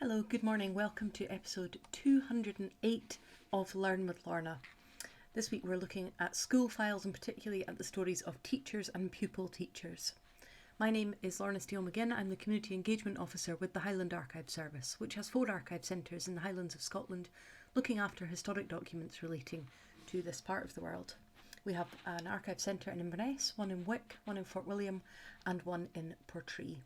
Hello, good morning. Welcome to episode 208 of Learn with Lorna. This week we're looking at school files and particularly at the stories of teachers and pupil teachers. My name is Lorna Steele-McGinn. I'm the Community Engagement Officer with the Highland Archive Service, which has 4 archive centres in the Highlands of Scotland looking after historic documents relating to this part of the world. We have an archive centre in Inverness, one in Wick, one in Fort William and one in Portree.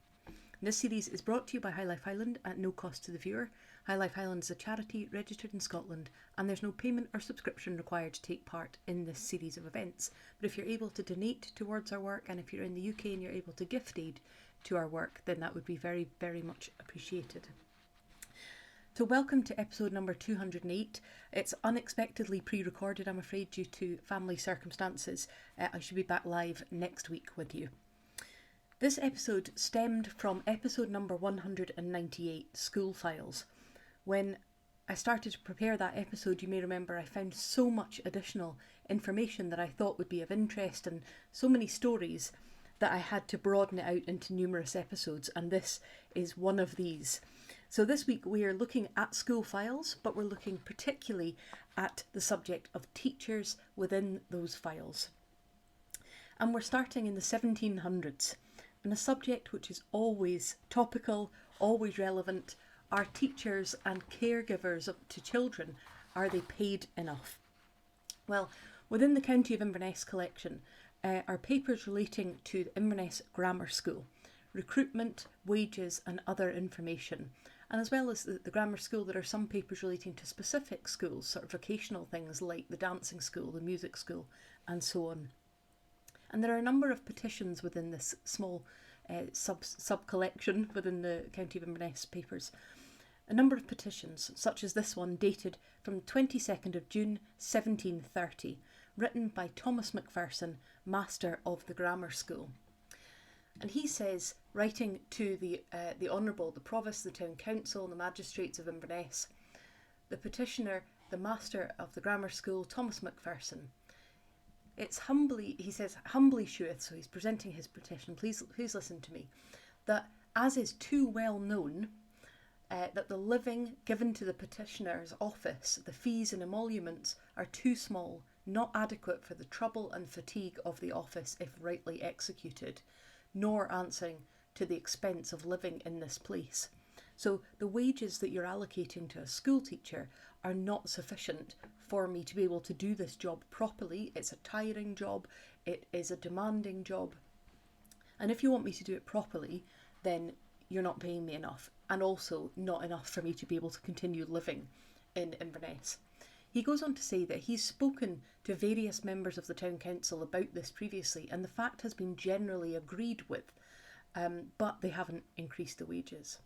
This series is brought to you by High Life Highland at no cost to the viewer. High Life Highland is a charity registered in Scotland and there's no payment or subscription required to take part in this series of events. But if you're able to donate towards our work and if you're in the UK and you're able to gift aid to our work, then that would be very, very much appreciated. So welcome to episode number 208. It's unexpectedly pre-recorded, I'm afraid, due to family circumstances. I should be back live next week with you. This episode stemmed from episode number 198, School Files. When I started to prepare that episode, you may remember I found so much additional information that I thought would be of interest and so many stories that I had to broaden it out into numerous episodes, and this is one of these. So this week we are looking at school files, but we're looking particularly at the subject of teachers within those files. And we're starting in the 1700s. And a subject which is always topical, always relevant, are teachers and caregivers to children, are they paid enough? Well, within the County of Inverness collection are papers relating to the Inverness Grammar School, recruitment, wages and other information. And as well as the grammar school, there are some papers relating to specific schools, sort of vocational things like the dancing school, the music school and so on. And there are a number of petitions within this small sub-collection within the County of Inverness papers. A number of petitions, such as this one dated from the 22nd of June 1730, written by Thomas Macpherson, Master of the Grammar School. And he says, writing to the Honourable, the Provost, the Town Council and the Magistrates of Inverness, the petitioner, the Master of the Grammar School, Thomas Macpherson, it's humbly, he says, humbly sheweth, so he's presenting his petition, please listen to me, that as is too well known, that the living given to the petitioner's office, the fees and emoluments are too small, not adequate for the trouble and fatigue of the office if rightly executed, nor answering to the expense of living in this place. So the wages that you're allocating to a school teacher are not sufficient for me to be able to do this job properly. It's a tiring job, it is a demanding job. And if you want me to do it properly, then you're not paying me enough, and also not enough for me to be able to continue living in Inverness. He goes on to say that he's spoken to various members of the Town Council about this previously, and the fact has been generally agreed with, but they haven't increased the wages.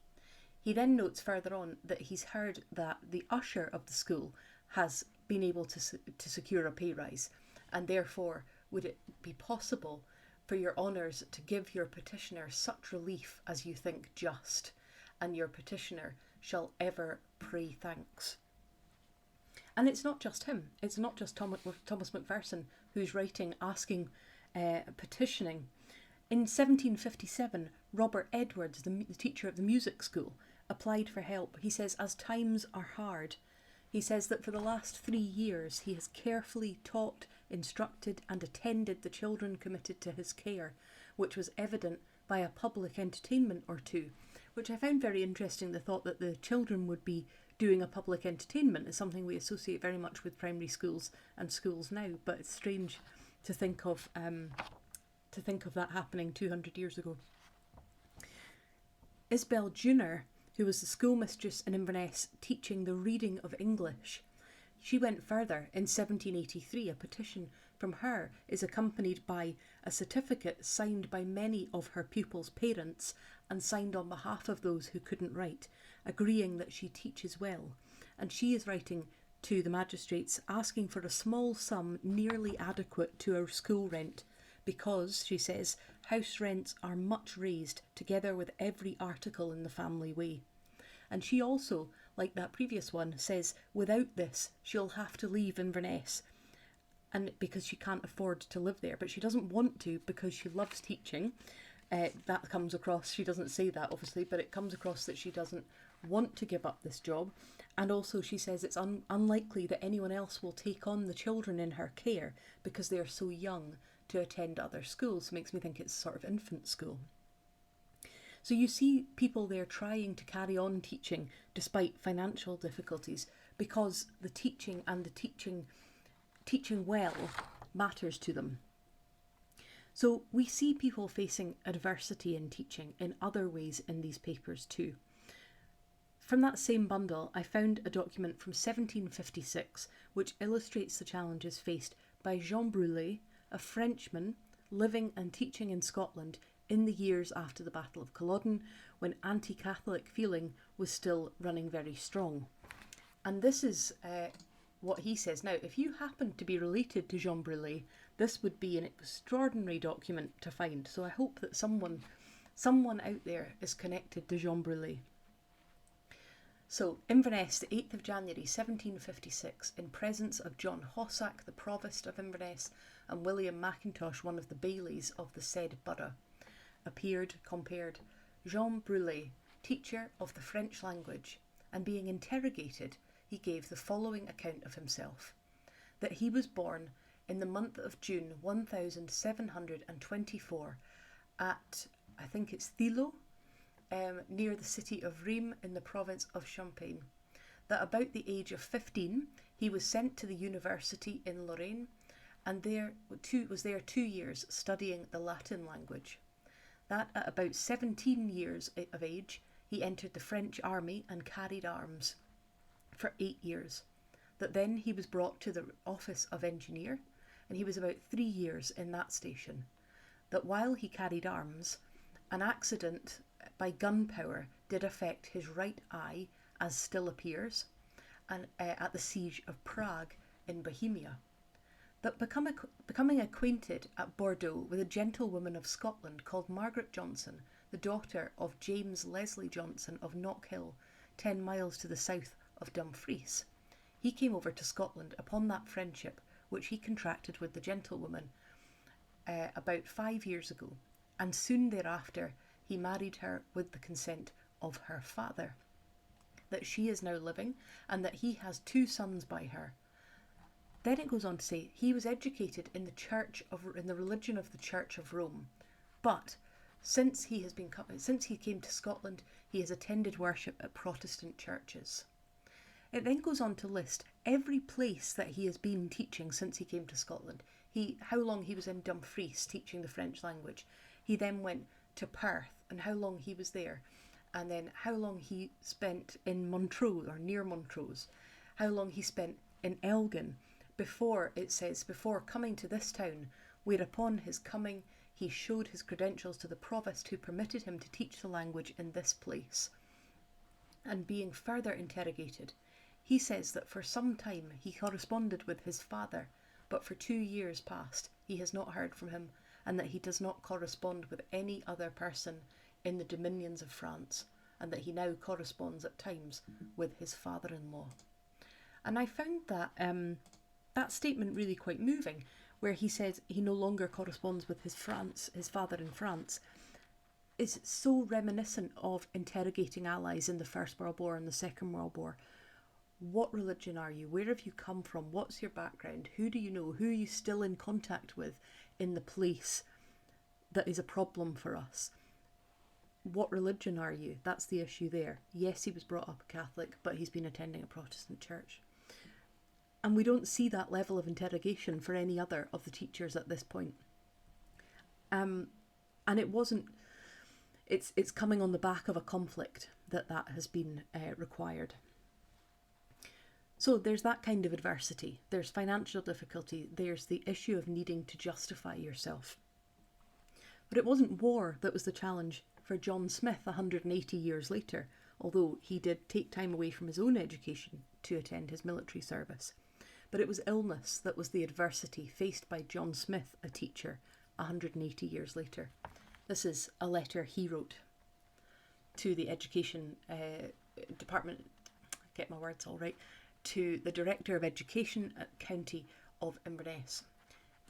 He then notes further on that he's heard that the usher of the school has been able to secure a pay rise, and therefore would it be possible for your honours to give your petitioner such relief as you think just, and your petitioner shall ever pray thanks. And it's not just him, it's not just Thomas Macpherson who's writing, asking, petitioning. In 1757, Robert Edwards, the teacher of the music school, applied for help. He says, as times are hard, he says that for the last 3 years he has carefully taught, instructed and attended the children committed to his care, which was evident by a public entertainment or two, which I found very interesting. The thought that the children would be doing a public entertainment is something we associate very much with primary schools and schools now, but it's strange to think of that happening 200 years ago. Isabel Junor, who was the schoolmistress in Inverness teaching the reading of English, she went further. In 1783, a petition from her is accompanied by a certificate signed by many of her pupils' parents and signed on behalf of those who couldn't write, agreeing that she teaches well. And she is writing to the magistrates asking for a small sum nearly adequate to our school rent, because, she says, house rents are much raised, together with every article in the family way. And she also, like that previous one, says without this she'll have to leave Inverness, and because she can't afford to live there, but she doesn't want to because she loves teaching, That comes across, she doesn't say that obviously, but it comes across that she doesn't want to give up this job. And also she says it's unlikely that anyone else will take on the children in her care because they are so young to attend other schools. Makes me think it's sort of infant school. So you see people there trying to carry on teaching despite financial difficulties because the teaching and the teaching well matters to them. So we see people facing adversity in teaching in other ways in these papers too. From that same bundle, I found a document from 1756 which illustrates the challenges faced by Jean Brulé, a Frenchman living and teaching in Scotland in the years after the Battle of Culloden, when anti-Catholic feeling was still running very strong. And this is what he says. Now, if you happen to be related to Jean Brulé, this would be an extraordinary document to find. So I hope that someone out there is connected to Jean Brulé. So, Inverness, the 8th of January 1756, in presence of John Hossack, the Provost of Inverness, and William Mackintosh, one of the bailies of the said borough, appeared, compared, Jean Brulé, teacher of the French language, and being interrogated, he gave the following account of himself: that he was born in the month of June 1724 at, I think it's Thilo, near the city of Rheims in the province of Champagne, that about the age of 15 he was sent to the university in Lorraine, and was there 2 years studying the Latin language. That at about 17 years of age he entered the French army and carried arms for 8 years. That then he was brought to the office of engineer, and he was about 3 years in that station. That while he carried arms, an accident by gunpowder did affect his right eye, as still appears, and at the siege of Prague in Bohemia. That becoming acquainted at Bordeaux with a gentlewoman of Scotland called Margaret Johnson, the daughter of James Leslie Johnson of Knockhill, 10 miles to the south of Dumfries, he came over to Scotland upon that friendship which he contracted with the gentlewoman about 5 years ago, and soon thereafter he married her with the consent of her father. That she is now living, and that he has 2 sons by her. Then it goes on to say he was educated in the religion of the Church of Rome, but since he came to Scotland, he has attended worship at Protestant churches. It then goes on to list every place that he has been teaching since he came to Scotland. How long he was in Dumfries teaching the French language. He then went to Perth and how long he was there, and then how long he spent in Montrose or near Montrose, how long he spent in Elgin before coming to this town, whereupon his coming he showed his credentials to the provost who permitted him to teach the language in this place. And being further interrogated, he says that for some time he corresponded with his father, but for 2 years past he has not heard from him, and that he does not correspond with any other person in the dominions of France, and that he now corresponds at times with his father-in-law. And I found that statement really quite moving, where he says he no longer corresponds with his father in France, is so reminiscent of interrogating allies in the First World War and the Second World War. What religion are you? Where have you come from? What's your background? Who do you know? Who are you still in contact with in the place that is a problem for us? What religion are you? That's the issue there. Yes, he was brought up Catholic, but he's been attending a Protestant church. And we don't see that level of interrogation for any other of the teachers at this point. And it's coming on the back of a conflict that has been required. So there's that kind of adversity. There's financial difficulty. There's the issue of needing to justify yourself. But it wasn't war that was the challenge for John Smith 180 years later, although he did take time away from his own education to attend his military service. But it was illness that was the adversity faced by John Smith, a teacher, 180 years later. This is a letter he wrote to the education department, get my words all right, to the Director of Education at County of Inverness.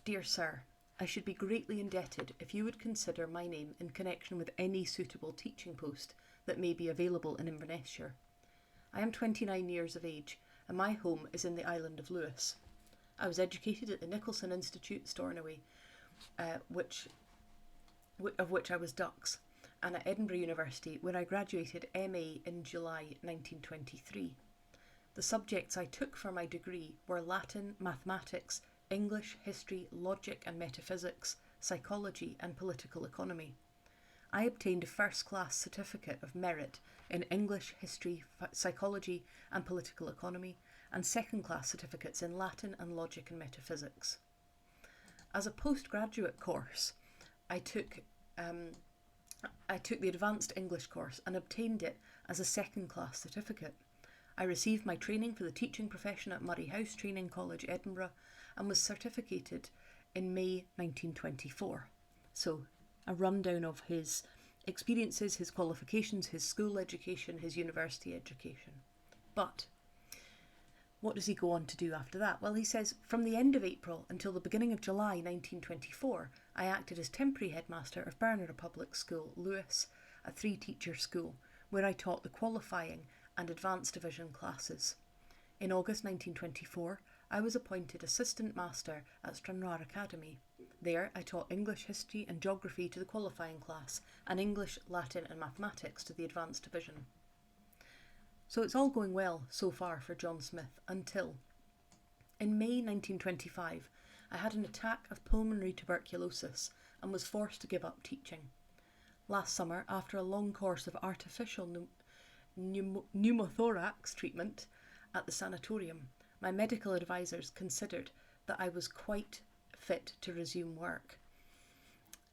Dear Sir, I should be greatly indebted if you would consider my name in connection with any suitable teaching post that may be available in Inverness-shire. I am 29 years of age and my home is in the island of Lewis. I was educated at the Nicholson Institute, Stornoway, of which I was Dux, and at Edinburgh University, where I graduated MA in July 1923. The subjects I took for my degree were Latin, mathematics, English, history, logic and metaphysics, psychology and political economy. I obtained a first-class certificate of merit in English, history, psychology and political economy, and second-class certificates in Latin and logic and metaphysics. As a postgraduate course, I took the Advanced English course and obtained it as a second-class certificate. I received my training for the teaching profession at Murray House Training College, Edinburgh, and was certificated in May 1924. So, a rundown of his experiences, his qualifications, his school education, his university education. But what does he go on to do after that? Well, he says, from the end of April until the beginning of July 1924, I acted as temporary headmaster of Bernera Public School, Lewis, a 3-teacher school, where I taught the qualifying and advanced division classes. In August 1924, I was appointed assistant master at Stranraer Academy. There, I taught English, history and geography to the qualifying class, and English, Latin and mathematics to the advanced division. So it's all going well so far for John Smith until, in May 1925, I had an attack of pulmonary tuberculosis and was forced to give up teaching. Last summer, after a long course of artificial pneumothorax treatment at the sanatorium, my medical advisors considered that I was quite fit to resume work.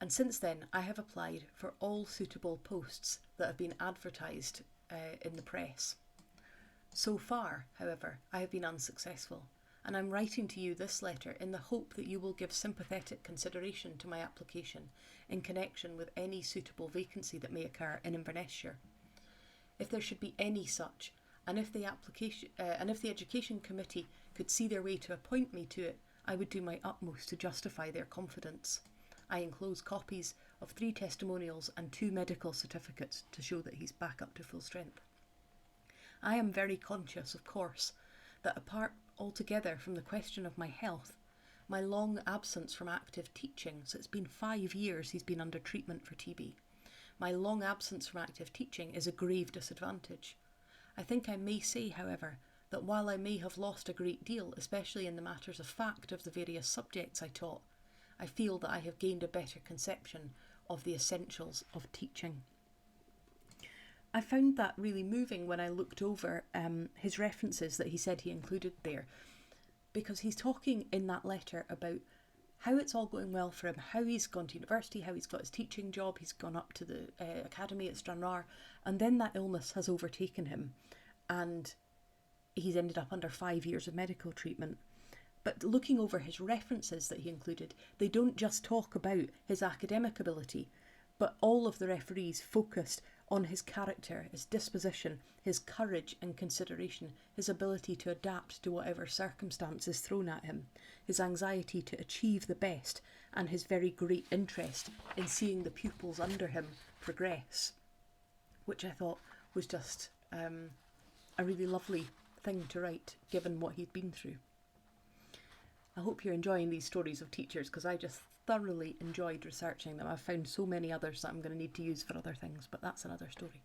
And since then, I have applied for all suitable posts that have been advertised in the press. So far, however, I have been unsuccessful, and I'm writing to you this letter in the hope that you will give sympathetic consideration to my application in connection with any suitable vacancy that may occur in Inverness-shire. If there should be any such, and if the Education Committee could see their way to appoint me to it, I would do my utmost to justify their confidence. I enclose copies of 3 testimonials and 2 medical certificates to show that he's back up to full strength. I am very conscious, of course, that apart altogether from the question of my health, my long absence from active teaching, so it's been 5 years he's been under treatment for TB, my long absence from active teaching is a grave disadvantage. I think I may say, however, that while I may have lost a great deal, especially in the matters of fact of the various subjects I taught, I feel that I have gained a better conception of the essentials of teaching. I found that really moving when I looked over his references that he said he included there, because he's talking in that letter about how it's all going well for him, how he's gone to university, how he's got his teaching job, he's gone up to the academy at Stranraer, and then that illness has overtaken him and he's ended up under 5 years of medical treatment. But looking over his references that he included, they don't just talk about his academic ability, but all of the referees focused on his character, his disposition, his courage and consideration, his ability to adapt to whatever circumstance is thrown at him, his anxiety to achieve the best, and his very great interest in seeing the pupils under him progress, which I thought was just a really lovely thing to write, given what he'd been through. I hope you're enjoying these stories of teachers, because I just thoroughly enjoyed researching them. I've found so many others that I'm going to need to use for other things, but that's another story.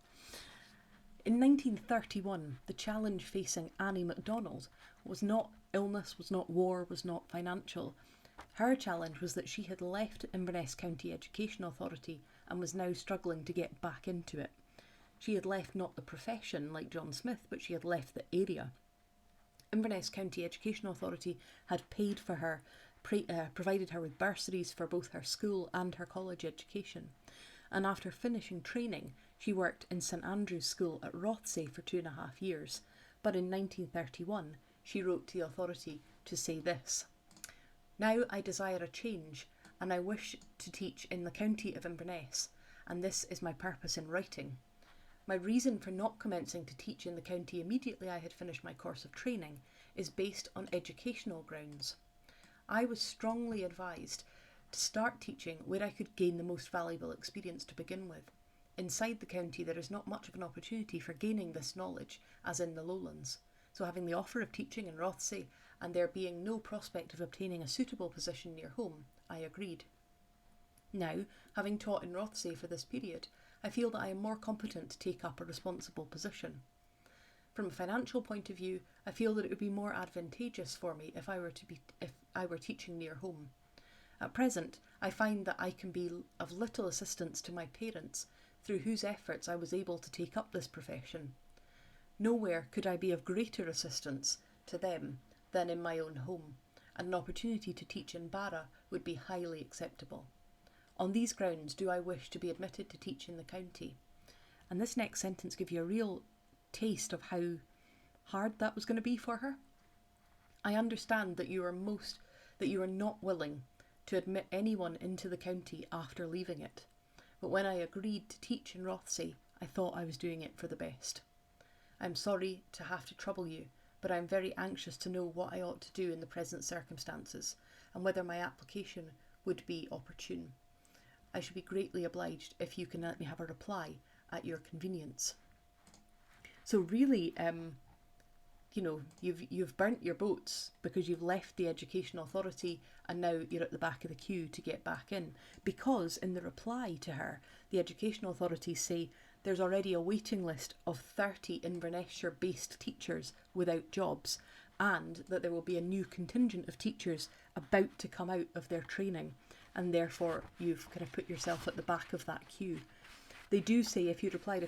In 1931, the challenge facing Annie MacDonald was not illness, was not war, was not financial. Her challenge was that she had left Inverness County Education Authority and was now struggling to get back into it. She had left not the profession like John Smith, but she had left the area. Inverness County Education Authority had paid for her, provided her with bursaries for both her school and her college education. And after finishing training, she worked in St Andrew's School at Rothsay for 2.5 years. But in 1931, she wrote to the authority to say this: "Now I desire a change, and I wish to teach in the county of Inverness, and this is my purpose in writing. My reason for not commencing to teach in the county immediately I had finished my course of training is based on educational grounds. I was strongly advised to start teaching where I could gain the most valuable experience to begin with. Inside the county there is not much of an opportunity for gaining this knowledge as in the lowlands, so having the offer of teaching in Rothesay and there being no prospect of obtaining a suitable position near home, I agreed. Now, having taught in Rothesay for this period, I feel that I am more competent to take up a responsible position. From a financial point of view, I feel that it would be more advantageous for me if I were teaching near home. At present, I find that I can be of little assistance to my parents, through whose efforts I was able to take up this profession. Nowhere could I be of greater assistance to them than in my own home, and an opportunity to teach in Barra would be highly acceptable. On these grounds do I wish to be admitted to teach in the county. And this next sentence gives you a real taste of how hard that was going to be for her. I understand that you are not willing to admit anyone into the county after leaving it. But when I agreed to teach in Rothesay, I thought I was doing it for the best. I am sorry to have to trouble you, but I am very anxious to know what I ought to do in the present circumstances, and whether my application would be opportune. I should be greatly obliged if you can let me have a reply at your convenience. So really, you've burnt your boats because you've left the Education Authority and now you're at the back of the queue to get back in. Because in the reply to her, the Education Authorities say there's already a waiting list of 30 Inverness-based teachers without jobs, and that there will be a new contingent of teachers about to come out of their training, and therefore you've kind of put yourself at the back of that queue. They do say if you'd applied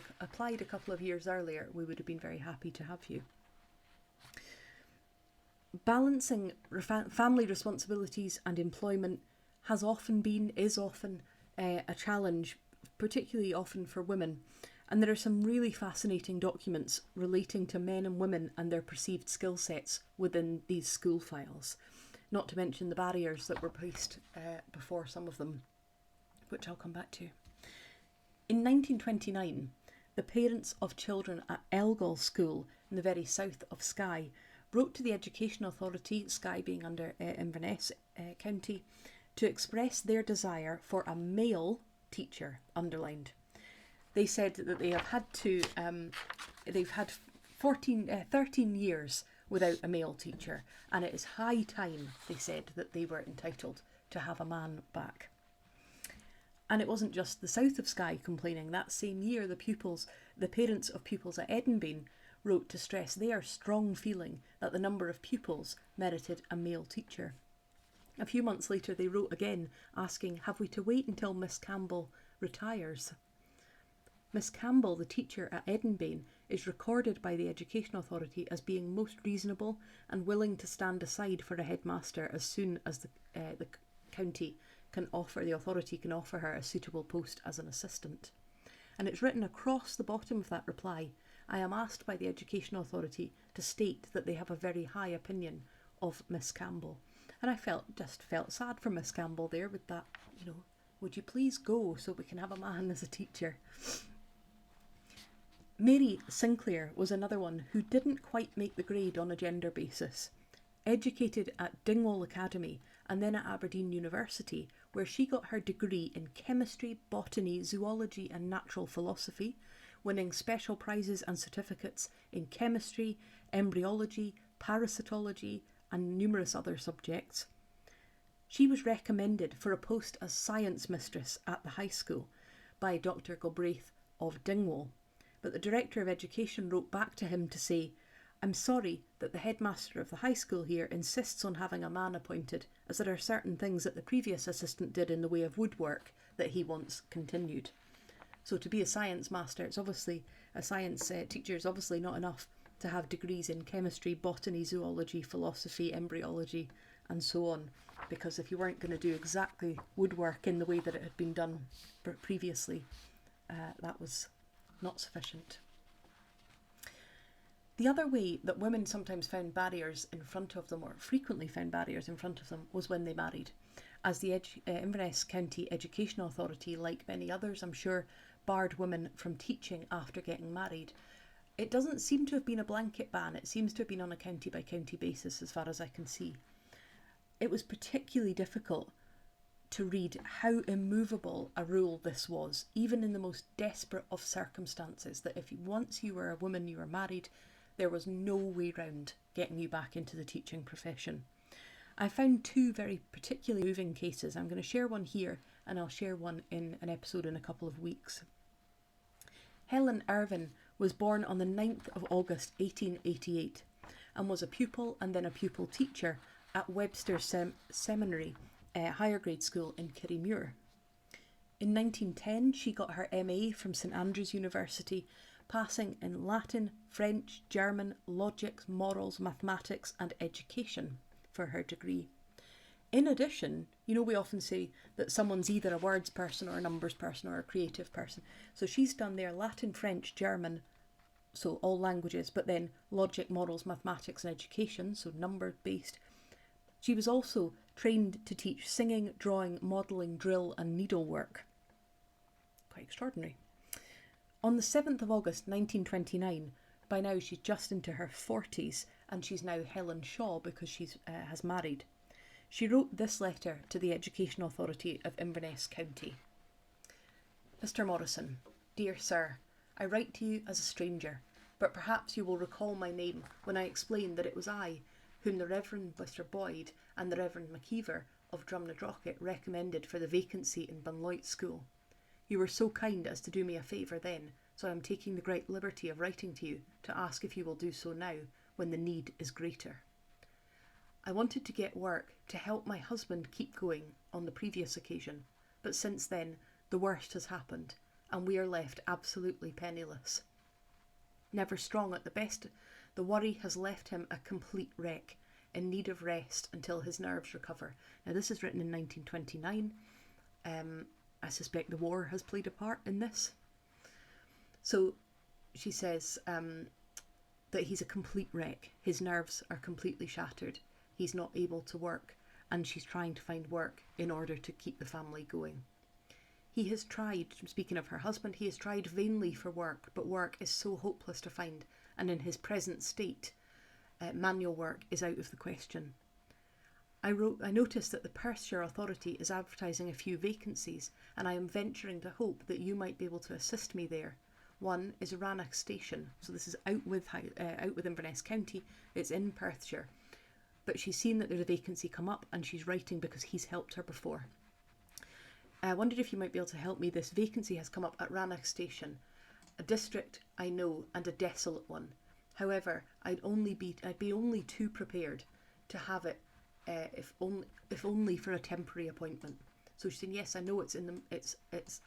a couple of years earlier, we would have been very happy to have you. Balancing family responsibilities and employment is often a challenge, particularly often for women. And there are some really fascinating documents relating to men and women and their perceived skill sets within these school files. Not to mention the barriers that were placed before some of them, which I'll come back to. In 1929, the parents of children at Elgall School in the very south of Skye wrote to the Education Authority, Skye being under Inverness County, to express their desire for a male teacher, underlined. They said that they have had they've had 13 years without a male teacher, and it is high time, they said, that they were entitled to have a man back. And it wasn't just the south of Skye complaining. That same year, the parents of pupils at Edinburgh wrote to stress their strong feeling that the number of pupils merited a male teacher. A few months later they wrote again asking, have we to wait until Miss Campbell retires? Miss Campbell, the teacher at Edinburgh, is recorded by the Education Authority as being most reasonable and willing to stand aside for a headmaster as soon as the authority can offer her a suitable post as an assistant. And it's written across the bottom of that reply, I am asked by the Education Authority to state that they have a very high opinion of Miss Campbell. And I felt sad for Miss Campbell there with that, would you please go so we can have a man as a teacher? Mary Sinclair was another one who didn't quite make the grade on a gender basis. Educated at Dingwall Academy and then at Aberdeen University, where she got her degree in chemistry, botany, zoology and natural philosophy, winning special prizes and certificates in chemistry, embryology, parasitology and numerous other subjects. She was recommended for a post as science mistress at the high school by Dr. Galbraith of Dingwall, but the Director of Education wrote back to him to say, I'm sorry that the headmaster of the high school here insists on having a man appointed, as there are certain things that the previous assistant did in the way of woodwork that he wants continued. So to be a science master, it's obviously a science teacher is obviously not enough to have degrees in chemistry, botany, zoology, philosophy, embryology and so on, because if you weren't going to do exactly woodwork in the way that it had been done previously, that was not sufficient. The other way that women sometimes found barriers in front of them, or frequently found barriers in front of them, was when they married. As the Inverness County Education Authority, like many others I'm sure, barred women from teaching after getting married, it doesn't seem to have been a blanket ban. It seems to have been on a county by county basis as far as I can see. It was particularly difficult to read how immovable a rule this was, even in the most desperate of circumstances, that if once you were a woman, you were married, there was no way round getting you back into the teaching profession. I found two very particularly moving cases. I'm going to share one here, and I'll share one in an episode in a couple of weeks. Helen Irvine was born on the 9th of August 1888 and was a pupil and then a pupil teacher at Webster Seminary, higher grade school in Kirriemuir. In 1910 she got her MA from St Andrews University, passing in Latin, French, German, logic, morals, mathematics and education for her degree. In addition, you know, we often say that someone's either a words person or a numbers person or a creative person. So she's done there Latin, French, German, so all languages, but then logic, morals, mathematics and education, so number based. She was also trained to teach singing, drawing, modelling, drill and needlework. Quite extraordinary. On the 7th of August 1929, by now she's just into her 40s and she's now Helen Shaw because she has married. She wrote this letter to the Education Authority of Inverness County. Mr. Morrison, dear sir, I write to you as a stranger, but perhaps you will recall my name when I explain that it was I whom the Reverend Mr. Boyd and the Reverend McKeever of Drumnadrochit recommended for the vacancy in Bunloit School. You were so kind as to do me a favour then, so I am taking the great liberty of writing to you to ask if you will do so now, when the need is greater. I wanted to get work to help my husband keep going on the previous occasion, but since then the worst has happened and we are left absolutely penniless. Never strong at the best, the worry has left him a complete wreck, in need of rest until his nerves recover. Now this is written in 1929. I suspect the war has played a part in this. So she says that he's a complete wreck. His nerves are completely shattered. He's not able to work, and she's trying to find work in order to keep the family going. He has tried, speaking of her husband, he has tried vainly for work, but work is so hopeless to find, and in his present state, manual work is out of the question. I noticed that the Perthshire Authority is advertising a few vacancies, and I am venturing to hope that you might be able to assist me there. One is Rannoch Station, so this is out with Inverness County, it's in Perthshire. But she's seen that there's a vacancy come up and she's writing because he's helped her before. I wondered if you might be able to help me. This vacancy has come up at Rannoch Station, a district I know and a desolate one. However, I'd be only too prepared to have it, if only for a temporary appointment. So she's saying, yes, I know it's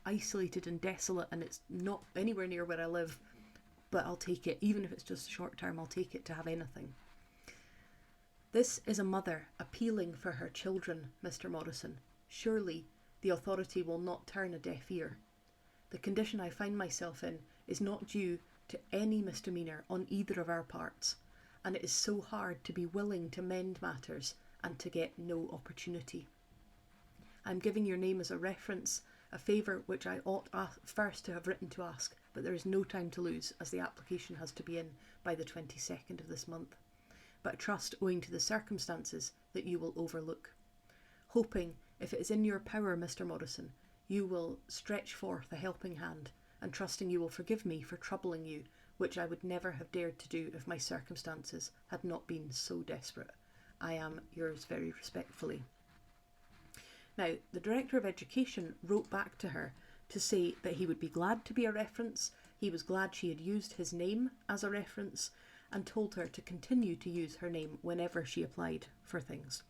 isolated and desolate and it's not anywhere near where I live, but I'll take it. Even if it's just short term, I'll take it to have anything. This is a mother appealing for her children, Mr. Morrison. Surely the authority will not turn a deaf ear. The condition I find myself in is not due to any misdemeanour on either of our parts, and it is so hard to be willing to mend matters and to get no opportunity. I am giving your name as a reference, a favour which I ought first to have written to ask, but there is no time to lose as the application has to be in by the 22nd of this month. But I trust, owing to the circumstances, that you will overlook. Hoping, if it is in your power, Mr. Morrison, you will stretch forth a helping hand, and trusting you will forgive me for troubling you, which I would never have dared to do if my circumstances had not been so desperate. I am yours very respectfully. Now, the Director of Education wrote back to her to say that he would be glad to be a reference, he was glad she had used his name as a reference, and told her to continue to use her name whenever she applied for things.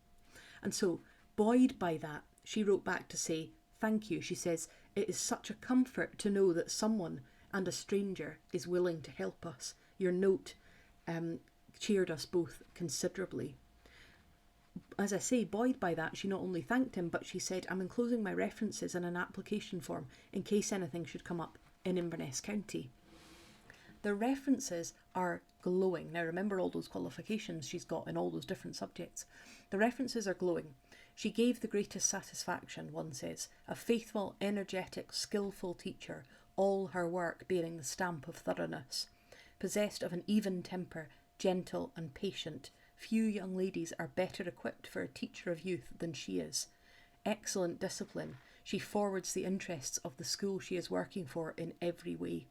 And so, buoyed by that, she wrote back to say, thank you. She says, it is such a comfort to know that someone, and a stranger, is willing to help us. Your note cheered us both considerably. As I say, buoyed by that, she not only thanked him, but she said, I'm enclosing my references in an application form in case anything should come up in Inverness County. The references are glowing. Now remember all those qualifications she's got in all those different subjects. The references are glowing. She gave the greatest satisfaction, one says, a faithful, energetic, skilful teacher, all her work bearing the stamp of thoroughness. Possessed of an even temper, gentle and patient, few young ladies are better equipped for a teacher of youth than she is. excellent discipline, she forwards the interests of the school she is working for in every way.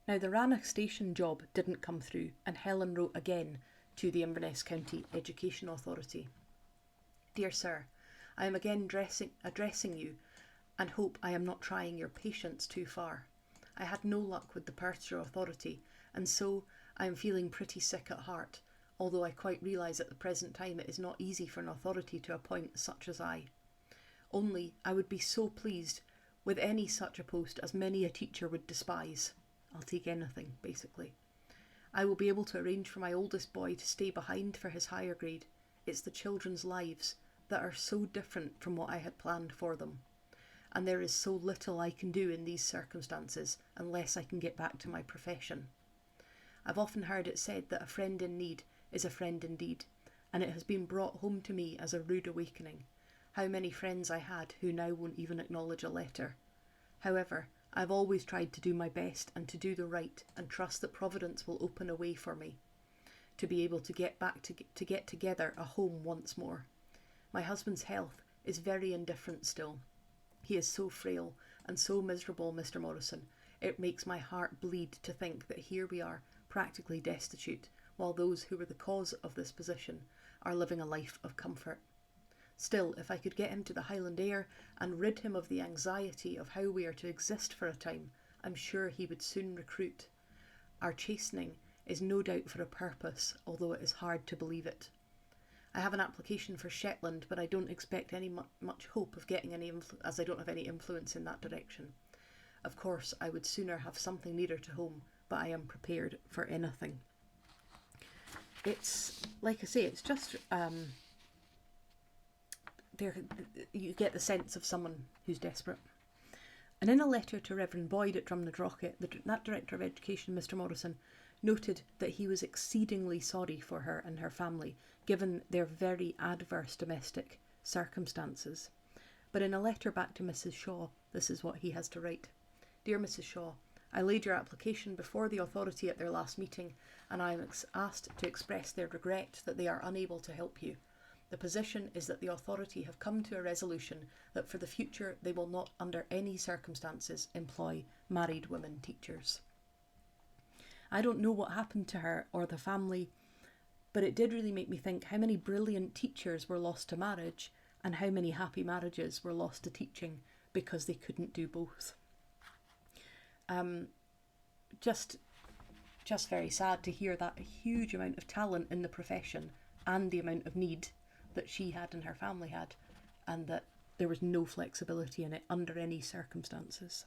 Now, the Rannoch Station job didn't come through, and Helen wrote again to the Inverness County Education Authority. Dear Sir, I am again addressing you and hope I am not trying your patience too far. I had no luck with the Perthshire Authority, and so I am feeling pretty sick at heart, although I quite realise at the present time it is not easy for an authority to appoint such as I. Only I would be so pleased with any such a post as many a teacher would despise. I'll take anything, basically. I will be able to arrange for my oldest boy to stay behind for his higher grade. It's the children's lives that are so different from what I had planned for them. And there is so little I can do in these circumstances unless I can get back to my profession. I've often heard it said that a friend in need is a friend indeed, and it has been brought home to me as a rude awakening. How many friends I had who now won't even acknowledge a letter. However, I've always tried to do my best and to do the right, and trust that Providence will open a way for me to be able to get back to get together a home once more. My husband's health is very indifferent still. He is so frail and so miserable, Mr. Morrison. It makes my heart bleed to think that here we are, practically destitute, while those who were the cause of this position are living a life of comfort. Still, if I could get him to the Highland air and rid him of the anxiety of how we are to exist for a time, I'm sure he would soon recruit. Our chastening is no doubt for a purpose, although it is hard to believe it. I have an application for Shetland, but I don't expect any much hope of getting any as I don't have any influence in that direction. Of course, I would sooner have something nearer to home, but I am prepared for anything. It's, like I say, it's just... there, you get the sense of someone who's desperate. And in a letter to Reverend Boyd at Drumnadrochit, that Director of Education, Mr. Morrison, noted that he was exceedingly sorry for her and her family, given their very adverse domestic circumstances. But in a letter back to Mrs. Shaw, this is what he has to write. Dear Mrs. Shaw, I laid your application before the authority at their last meeting, and I am asked to express their regret that they are unable to help you. The position is that the authority have come to a resolution that for the future they will not under any circumstances employ married women teachers. I don't know what happened to her or the family, but it did really make me think how many brilliant teachers were lost to marriage and how many happy marriages were lost to teaching because they couldn't do both. Just very sad to hear that huge amount of talent in the profession and the amount of need that she had and her family had, and that there was no flexibility in it under any circumstances.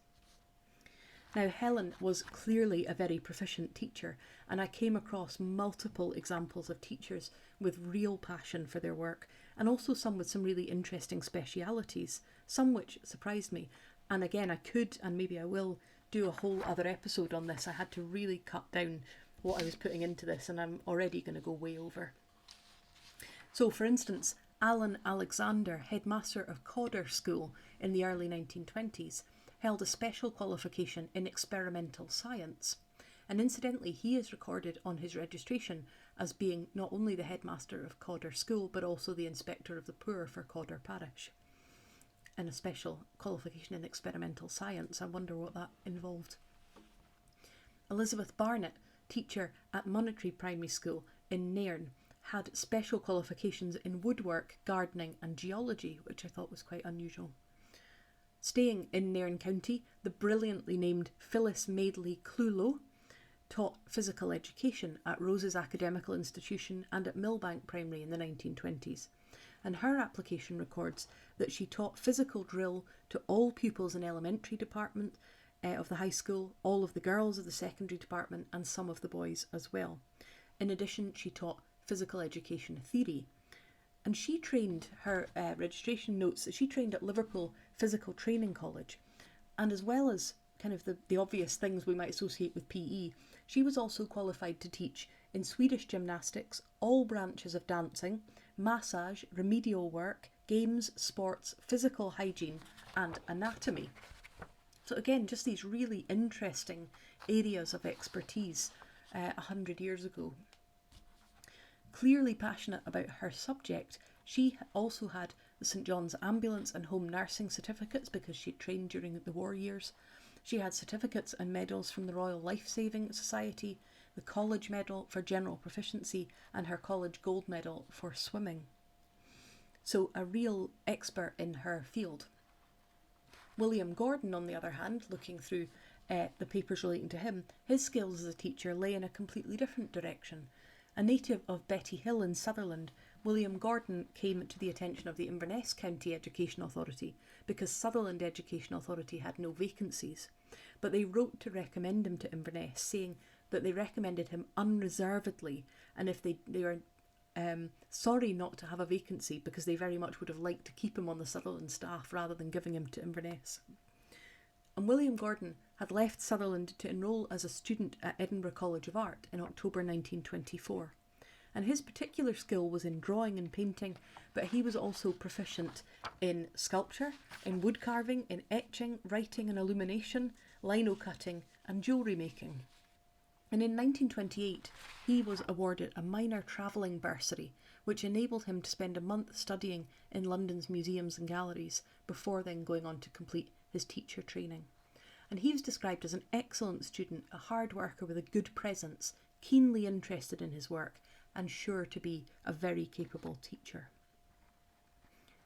Now, Helen was clearly a very proficient teacher, and I came across multiple examples of teachers with real passion for their work, and also some with some really interesting specialities, some which surprised me. And again, I could, and maybe I will, do a whole other episode on this. I had to really cut down what I was putting into this, and I'm already going to go way over. So, for instance, Alan Alexander, headmaster of Codder School in the early 1920s, held a special qualification in experimental science. And incidentally, he is recorded on his registration as being not only the headmaster of Codder School, but also the inspector of the poor for Codder Parish. And a special qualification in experimental science. I wonder what that involved. Elizabeth Barnett, teacher at Monetary Primary School in Nairn, had special qualifications in woodwork, gardening and geology, which I thought was quite unusual. Staying in Nairn County, the brilliantly named Phyllis Madeley Clulow taught physical education at Rose's Academical Institution and at Millbank Primary in the 1920s. And her application records that she taught physical drill to all pupils in elementary department of the high school, all of the girls of the secondary department and some of the boys as well. In addition, she taught physical education theory. And she trained, her registration notes that she trained at Liverpool Physical Training College. And as well as kind of the obvious things we might associate with PE, she was also qualified to teach in Swedish gymnastics, all branches of dancing, massage, remedial work, games, sports, physical hygiene and anatomy. So again, just these really interesting areas of expertise 100 years ago. Clearly passionate about her subject, she also had the St John's Ambulance and Home Nursing certificates because she'd trained during the war years. She had certificates and medals from the Royal Life Saving Society, the College Medal for General Proficiency, and her College Gold Medal for swimming. So a real expert in her field. William Gordon, on the other hand, looking through the papers relating to him, his skills as a teacher lay in a completely different direction. A native of Betty Hill in Sutherland, William Gordon came to the attention of the Inverness County Education Authority because Sutherland Education Authority had no vacancies. But they wrote to recommend him to Inverness, saying that they recommended him unreservedly, and if they were sorry not to have a vacancy because they very much would have liked to keep him on the Sutherland staff rather than giving him to Inverness. And William Gordon had left Sutherland to enrol as a student at Edinburgh College of Art in October 1924. And his particular skill was in drawing and painting, but he was also proficient in sculpture, in wood carving, in etching, writing and illumination, lino cutting and jewellery making. And in 1928, he was awarded a minor travelling bursary, which enabled him to spend a month studying in London's museums and galleries before then going on to complete his teacher training. And he was described as an excellent student, a hard worker with a good presence, keenly interested in his work, and sure to be a very capable teacher.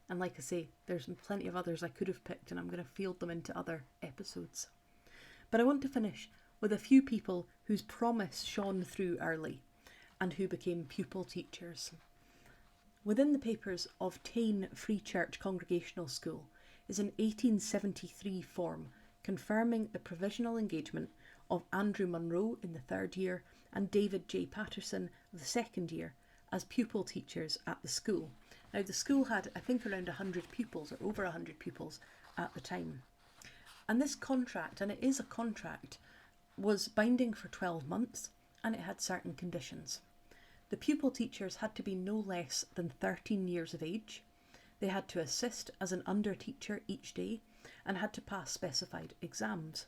And like I say, there's plenty of others I could have picked, and I'm going to field them into other episodes. But I want to finish with a few people whose promise shone through early and who became pupil teachers. Within the papers of Tain Free Church Congregational School is an 1873 form confirming the provisional engagement of Andrew Munro in the third year and David J. Patterson of the second year as pupil teachers at the school. Now the school had, I think, around 100 pupils or over 100 pupils at the time. And this contract, and it is a contract, was binding for 12 months and it had certain conditions. The pupil teachers had to be no less than 13 years of age. They had to assist as an under teacher each day and had to pass specified exams.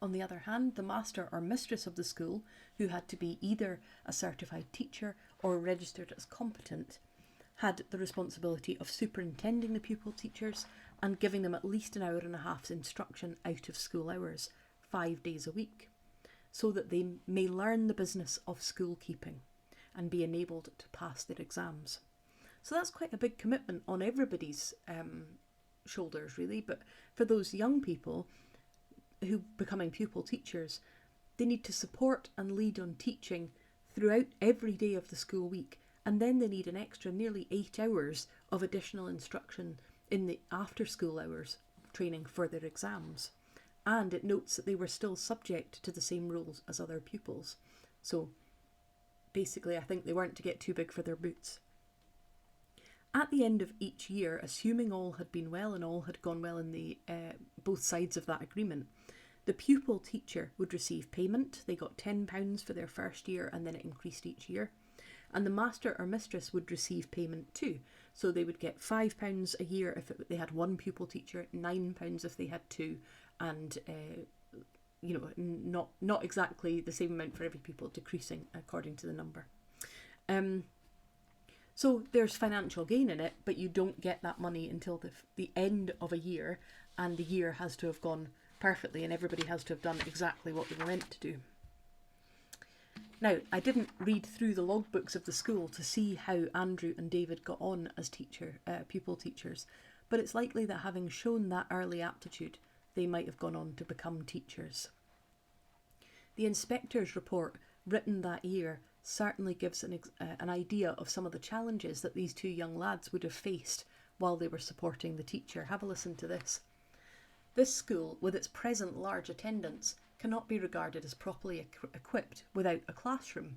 On the other hand, the master or mistress of the school, who had to be either a certified teacher or registered as competent, had the responsibility of superintending the pupil teachers and giving them at least an hour and a half's instruction out of school hours, 5 days a week, so that they may learn the business of school keeping and be enabled to pass their exams. So that's quite a big commitment on everybody's shoulders, really. But for those young people who are becoming pupil teachers, they need to support and lead on teaching throughout every day of the school week, and then they need an extra nearly 8 hours of additional instruction in the after school hours training for their exams. And it notes that they were still subject to the same rules as other pupils. So basically, I think they weren't to get too big for their boots. At the end of each year, assuming all had been well and all had gone well in the both sides of that agreement, the pupil teacher would receive payment. They got £10 for their first year and then it increased each year. And the master or mistress would receive payment too. So they would get £5 a year if they had one pupil teacher, £9 if they had two, and not exactly the same amount for every pupil, decreasing according to the number. So there's financial gain in it, but you don't get that money until the end of a year, and the year has to have gone perfectly and everybody has to have done exactly what they were meant to do. Now, I didn't read through the logbooks of the school to see how Andrew and David got on as pupil teachers, but it's likely that having shown that early aptitude, they might have gone on to become teachers. The inspector's report, written that year, certainly gives an idea of some of the challenges that these two young lads would have faced while they were supporting the teacher. Have a listen to this. This school, with its present large attendance, cannot be regarded as properly equipped without a classroom.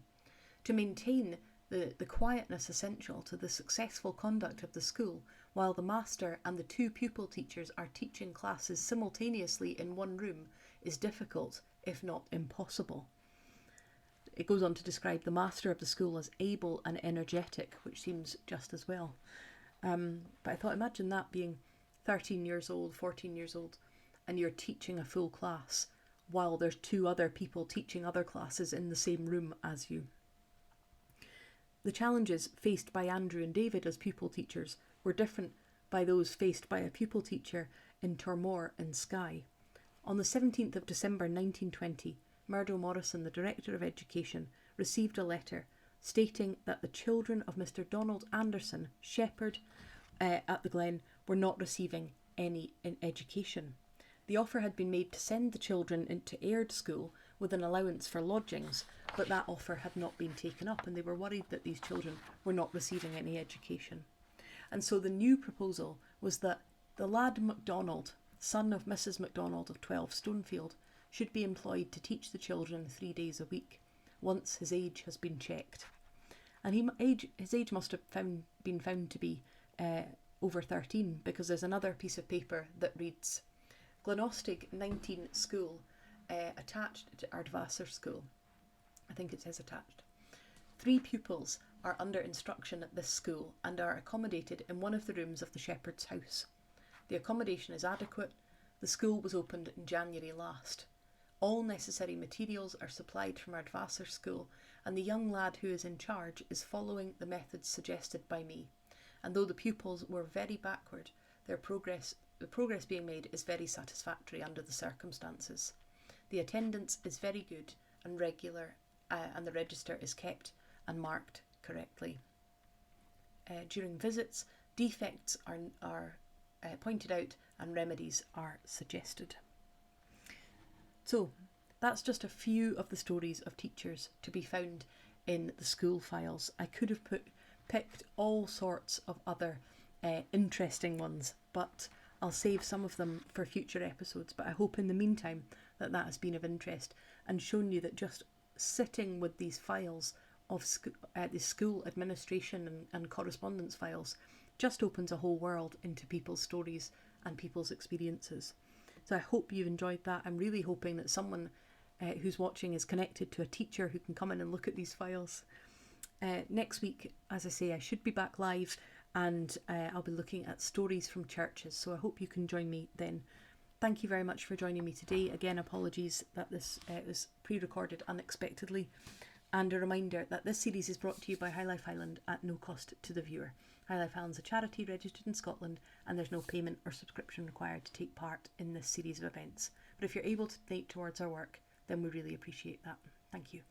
To maintain the quietness essential to the successful conduct of the school, while the master and the two pupil teachers are teaching classes simultaneously in one room, is difficult, if not impossible. It goes on to describe the master of the school as able and energetic, which seems just as well. But I thought, imagine that being 13 years old, 14 years old, and you're teaching a full class while there's two other people teaching other classes in the same room as you. The challenges faced by Andrew and David as pupil teachers were were different by those faced by a pupil teacher in Tormore in Skye. On the 17th of December 1920, Murdo Morrison, the Director of Education, received a letter stating that the children of Mr. Donald Anderson, shepherd at the Glen, were not receiving any education. The offer had been made to send the children into Aird School with an allowance for lodgings, but that offer had not been taken up, and they were worried that these children were not receiving any education. And so the new proposal was that the lad MacDonald, son of Mrs. MacDonald of 12 Stonefield, should be employed to teach the children 3 days a week, once his age has been checked. And his age must have been found to be over 13, because there's another piece of paper that reads, Glenostig 19 School, attached to Ardvassar School. I think it says attached. 3 pupils are under instruction at this school and are accommodated in one of the rooms of the shepherd's house. The accommodation is adequate. The school was opened in January last. All necessary materials are supplied from Ardvassar School, and the young lad who is in charge is following the methods suggested by me. And though the pupils were very backward, the progress being made is very satisfactory under the circumstances. The attendance is very good and regular, and the register is kept and marked correctly. During visits, defects are pointed out and remedies are suggested. So that's just a few of the stories of teachers to be found in the school files. I could have picked all sorts of other interesting ones, but I'll save some of them for future episodes. But I hope in the meantime that has been of interest and shown you that just sitting with these files of the school administration and correspondence files just opens a whole world into people's stories and people's experiences. So I hope you've enjoyed that. I'm really hoping that someone who's watching is connected to a teacher who can come in and look at these files. Next week, as I say, I should be back live, and I'll be looking at stories from churches, so I hope you can join me then. Thank you very much for joining me today. Again, apologies that this was pre-recorded unexpectedly, and a reminder that this series is brought to you by High Life Highland at no cost to the viewer. High Life Highland is a charity registered in Scotland, and there's no payment or subscription required to take part in this series of events. But if you're able to donate towards our work, then we really appreciate that. Thank you.